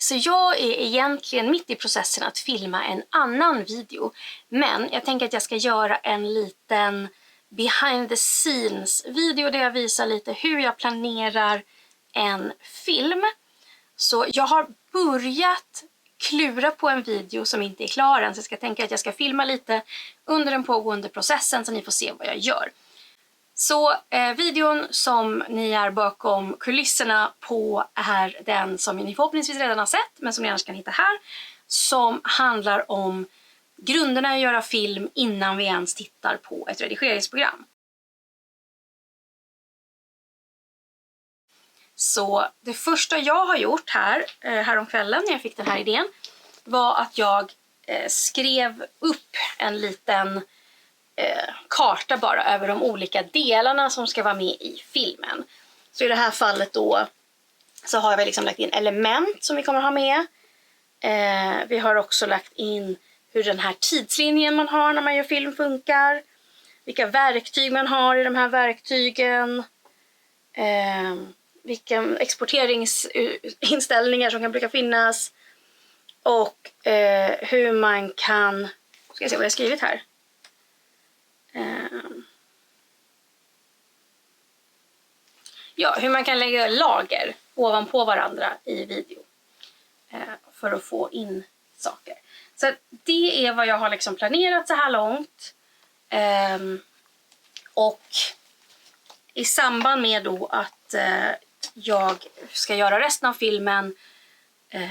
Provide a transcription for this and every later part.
Så jag är egentligen mitt i processen att filma en annan video. Men jag tänker att jag ska göra en liten behind the scenes video där jag visar lite hur jag planerar en film. Så jag har börjat klura på en video som inte är klar än. Så jag ska tänka att jag ska filma lite under den pågående processen så ni får se vad jag gör. Så videon som ni är bakom kulisserna på är den som ni förhoppningsvis redan har sett, men som ni annars kan hitta här. Som handlar om grunderna att göra film innan vi ens tittar på ett redigeringsprogram. Så det första jag har gjort häromkvällen när jag fick den här idén var att jag skrev upp en liten karta bara över de olika delarna som ska vara med i filmen. Så i det här fallet då så har jag liksom lagt in element som vi kommer ha med. Vi har också lagt in hur den här tidslinjen man har när man gör film funkar. Vilka verktyg man har i de här verktygen. Vilka exporteringsinställningar som kan brukar finnas. Och hur man kan... Ska jag se vad jag har skrivit här. Ja, hur man kan lägga lager ovanpå varandra i video. För att få in saker. Så det är vad jag har liksom planerat så här långt. Och i samband med då att jag ska göra resten av filmen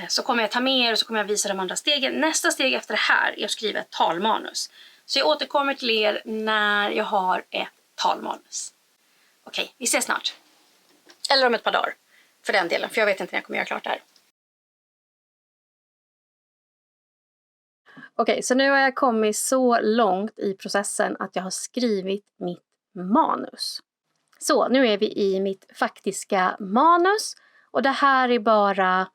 så kommer jag ta med er och så kommer jag visa de andra stegen. Nästa steg efter det här är att skriva ett talmanus. Så jag återkommer till er när jag har ett talmanus. Okej, vi ses snart. Eller om ett par dagar. För den delen, för jag vet inte när jag kommer göra klart det här. Okej, så nu har jag kommit så långt i processen att jag har skrivit mitt manus. Så, nu är vi i mitt faktiska manus. Och det här är bara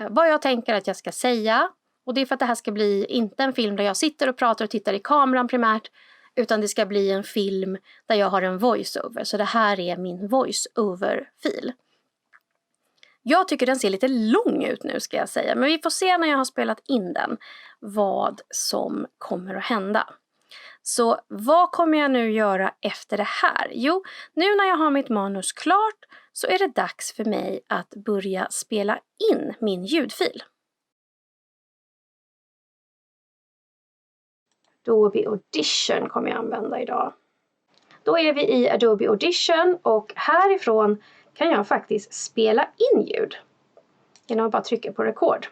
vad jag tänker att jag ska säga. Och det är för att det här ska bli inte en film där jag sitter och pratar och tittar i kameran primärt. Utan det ska bli en film där jag har en voiceover. Så det här är min voiceover-fil. Jag tycker den ser lite lång ut nu ska jag säga. Men vi får se när jag har spelat in den vad som kommer att hända. Så vad kommer jag nu göra efter det här? Jo, nu när jag har mitt manus klart så är det dags för mig att börja spela in min ljudfil. Adobe Audition kommer jag använda idag. Då är vi i Adobe Audition och härifrån kan jag faktiskt spela in ljud. Genom att bara trycka på record.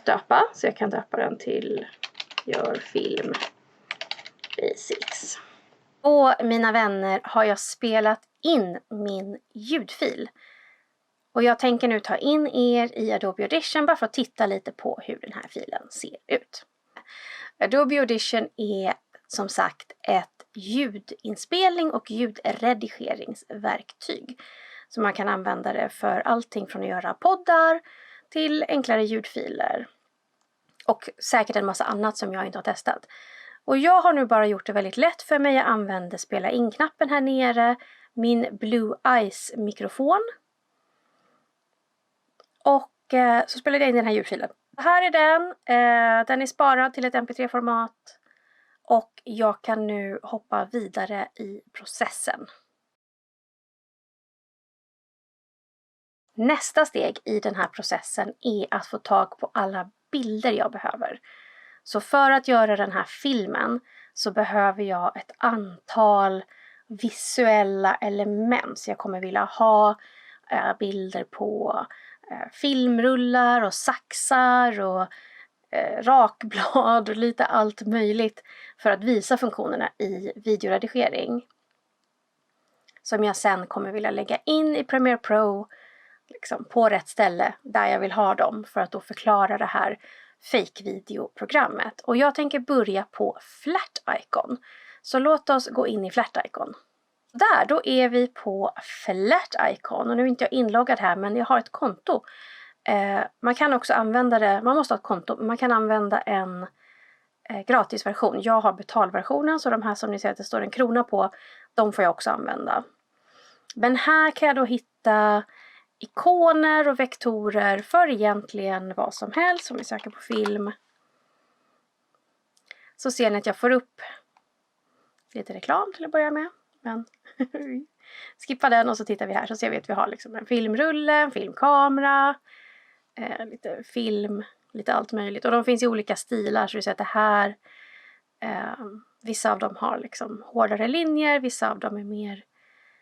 Döpa, så jag kan döpa den till Gör film Basics. Och mina vänner har jag spelat in min ljudfil. Och jag tänker nu ta in er i Adobe Audition bara för att titta lite på hur den här filen ser ut. Adobe Audition är som sagt ett ljudinspelning och ljudredigeringsverktyg. Så man kan använda det för allting från att göra poddar till enklare ljudfiler. Och säkert en massa annat som jag inte har testat. Och jag har nu bara gjort det väldigt lätt för mig. Jag använder spela in-knappen här nere. Min Blue Eyes-mikrofon. Och så spelade jag in den här ljudfilen. Här är den. Den är sparad till ett mp3-format. Och jag kan nu hoppa vidare i processen. Nästa steg i den här processen är att få tag på alla bilder jag behöver. Så för att göra den här filmen så behöver jag ett antal visuella element. Så jag kommer vilja ha bilder på filmrullar och saxar och rakblad och lite allt möjligt för att visa funktionerna i videoredigering. Som jag sen kommer vilja lägga in i Premiere Pro liksom på rätt ställe där jag vill ha dem för att då förklara det här fake-videoprogrammet. Och jag tänker börja på Flat Icon. Så låt oss gå in i Flat Icon. Där, då är vi på Flat Icon. Och nu är inte jag inloggad här, men jag har ett konto. Man kan också använda det, man måste ha ett konto, men man kan använda en gratisversion. Jag har betalversionen, så de här som ni ser att det står en krona på, de får jag också använda. Men här kan jag då hitta ikoner och vektorer för egentligen vad som helst. Om vi söker på film så ser ni att jag får upp lite reklam till att börja med. Men skippa den och så tittar vi här så ser vi att vi har liksom en filmrulle, en filmkamera, lite film, lite allt möjligt. Och de finns i olika stilar så du ser att det här, vissa av dem har liksom hårdare linjer, vissa av dem är mer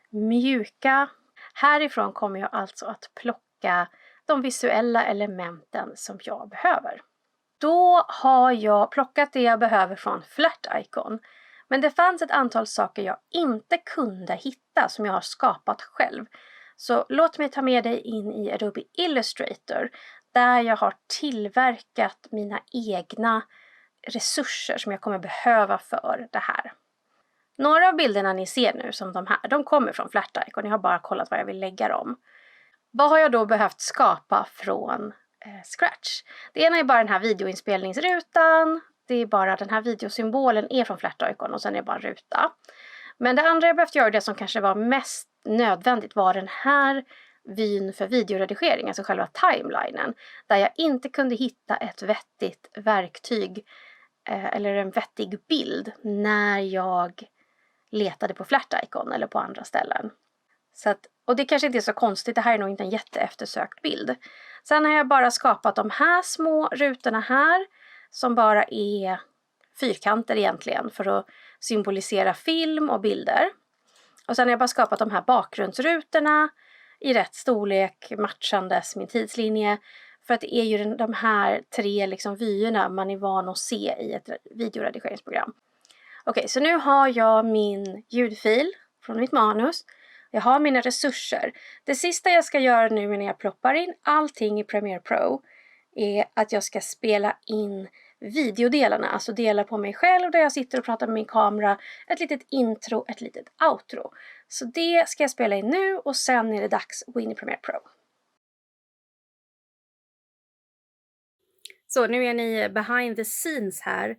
mjuka. Härifrån kommer jag alltså att plocka de visuella elementen som jag behöver. Då har jag plockat det jag behöver från Flirticon. Men det fanns ett antal saker jag inte kunde hitta som jag har skapat själv. Så låt mig ta med dig in i Adobe Illustrator där jag har tillverkat mina egna resurser som jag kommer behöva för det här. Några av bilderna ni ser nu som de här, de kommer från Flirticon. Jag har bara kollat vad jag vill lägga dem. Vad har jag då behövt skapa från scratch? Det ena är bara den här videoinspelningsrutan. Det är bara den här videosymbolen är från Flirticon och sen är det bara en ruta. Men det andra jag behövt göra, det som kanske var mest nödvändigt, var den här vyn för videoredigering, alltså själva timelinen. Där jag inte kunde hitta ett vettigt verktyg eller en vettig bild när jag letade på Flirticon eller på andra ställen. Så att, och det kanske inte är så konstigt, det här är nog inte en jätteeftersökt bild. Sen har jag bara skapat de här små rutorna här som bara är fyrkanter egentligen för att symbolisera film och bilder. Och sen har jag bara skapat de här bakgrundsrutorna i rätt storlek matchandes min tidslinje. För att det är ju de här tre liksom vyerna man är van att se i ett videoredigeringsprogram. Okej, så nu har jag min ljudfil från mitt manus. Jag har mina resurser. Det sista jag ska göra nu när jag ploppar in allting i Premiere Pro är att jag ska spela in videodelarna. Alltså delar på mig själv där jag sitter och pratar med min kamera. Ett litet intro, ett litet outro. Så det ska jag spela in nu och sen är det dags att gå in i Premiere Pro. Så nu är ni behind the scenes här.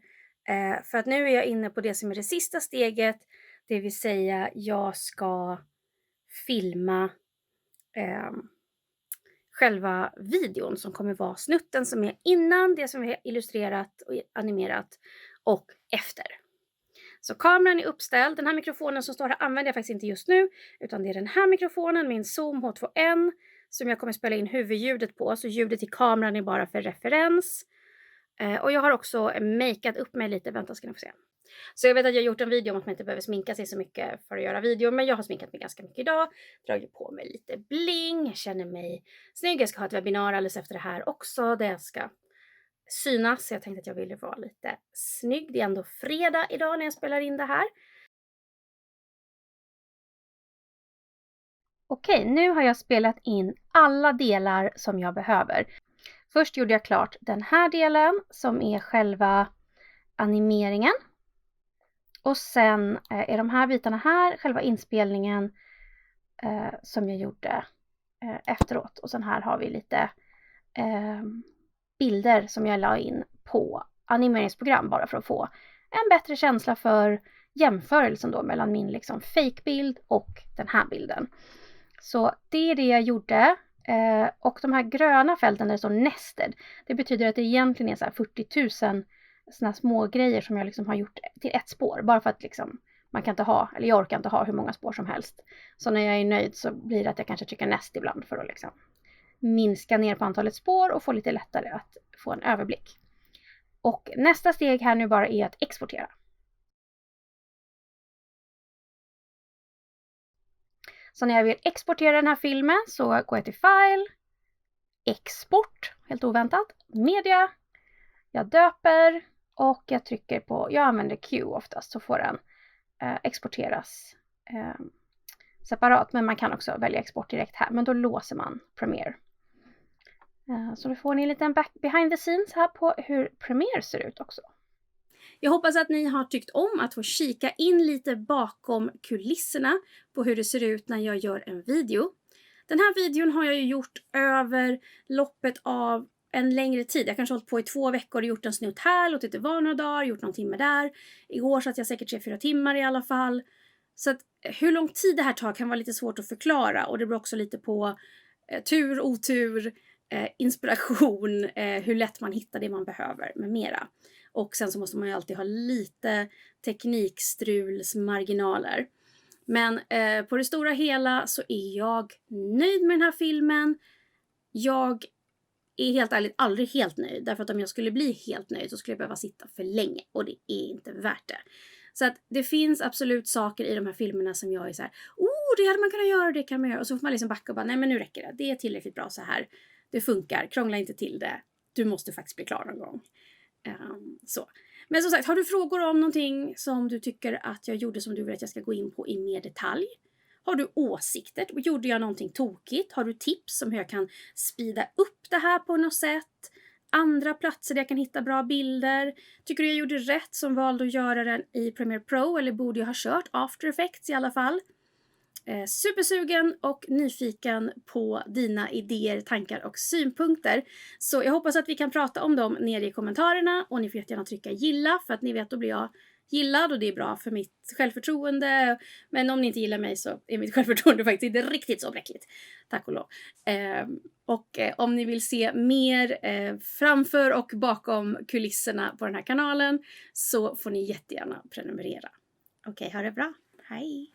För att nu är jag inne på det som är det sista steget. Det vill säga jag ska filma själva videon som kommer vara snutten som är innan, det som vi har illustrerat och animerat och efter. Så kameran är uppställd. Den här mikrofonen som står här använder jag faktiskt inte just nu, utan det är den här mikrofonen, min Zoom H2N, som jag kommer spela in huvudljudet på. Så ljudet i kameran är bara för referens. Och jag har också makeat upp mig lite, vänta ska ni få se. Så jag vet att jag har gjort en video om att man inte behöver sminka sig så mycket för att göra video. Men jag har sminkat mig ganska mycket idag. Dragit på mig lite bling. Jag känner mig snygg. Jag ska ha ett webbinar alldeles efter det här också. Där jag ska synas. Så jag tänkte att jag ville vara lite snygg. Det är ändå fredag idag när jag spelar in det här. Okej, nu har jag spelat in alla delar som jag behöver. Först gjorde jag klart den här delen som är själva animeringen. Och sen är de här bitarna här själva inspelningen som jag gjorde efteråt. Och sen här har vi lite bilder som jag la in på animeringsprogram bara för att få en bättre känsla för jämförelsen då mellan min liksom fake-bild och den här bilden. Så det är det jag gjorde. Och de här gröna fälten där det står nested, det betyder att det egentligen är så här 40 000 såna små grejer som jag liksom har gjort till ett spår. Bara för att liksom, man kan inte ha, eller jag orkar inte ha hur många spår som helst. Så när jag är nöjd så blir det att jag kanske trycker nest ibland för att liksom minska ner på antalet spår och få lite lättare att få en överblick. Och nästa steg här nu bara är att exportera. Så när jag vill exportera den här filmen så går jag till File, Export, helt oväntat, Media, jag döper och jag trycker på, jag använder Q oftast så får den exporteras separat. Men man kan också välja export direkt här, men då låser man Premiere. Så då får ni en liten behind the scenes här på hur Premiere ser ut också. Jag hoppas att ni har tyckt om att få kika in lite bakom kulisserna på hur det ser ut när jag gör en video. Den här videon har jag ju gjort över loppet av en längre tid. Jag kanske har hållit på i 2 veckor och gjort en snutt här, låtit det vara några dagar, gjort någon timme där. Igår satt jag säkert 3-4 timmar i alla fall. Så att hur lång tid det här tar kan vara lite svårt att förklara och det beror också lite på tur, otur, inspiration, hur lätt man hittar det man behöver med mera. Och sen så måste man ju alltid ha lite teknikstrulsmarginaler. Men på det stora hela så är jag nöjd med den här filmen. Jag är helt ärligt aldrig helt nöjd. Därför att om jag skulle bli helt nöjd så skulle jag behöva sitta för länge. Och det är inte värt det. Så att det finns absolut saker i de här filmerna som jag är så här: det hade man kunnat göra, det kan man göra. Och så får man liksom backa och bara, nej men nu räcker det. Det är tillräckligt bra så här. Det funkar, krångla inte till det. Du måste faktiskt bli klar någon gång. Så. Men som sagt, har du frågor om någonting som du tycker att jag gjorde som du vill att jag ska gå in på i mer detalj? Har du åsikter? Gjorde jag någonting tokigt? Har du tips om hur jag kan speeda upp det här på något sätt? Andra platser där jag kan hitta bra bilder? Tycker du jag gjorde rätt som valde att göra den i Premiere Pro? Eller borde jag ha kört After Effects i alla fall? Supersugen och nyfiken på dina idéer, tankar och synpunkter. Så jag hoppas att vi kan prata om dem nere i kommentarerna. Och ni får jättegärna trycka gilla, för att ni vet, då blir jag gillad och det är bra för mitt självförtroende. Men om ni inte gillar mig så är mitt självförtroende faktiskt inte riktigt så bräckligt. Tack och lov. Och om ni vill se mer framför och bakom kulisserna på den här kanalen så får ni jättegärna prenumerera. Okej, ha det bra. Hej!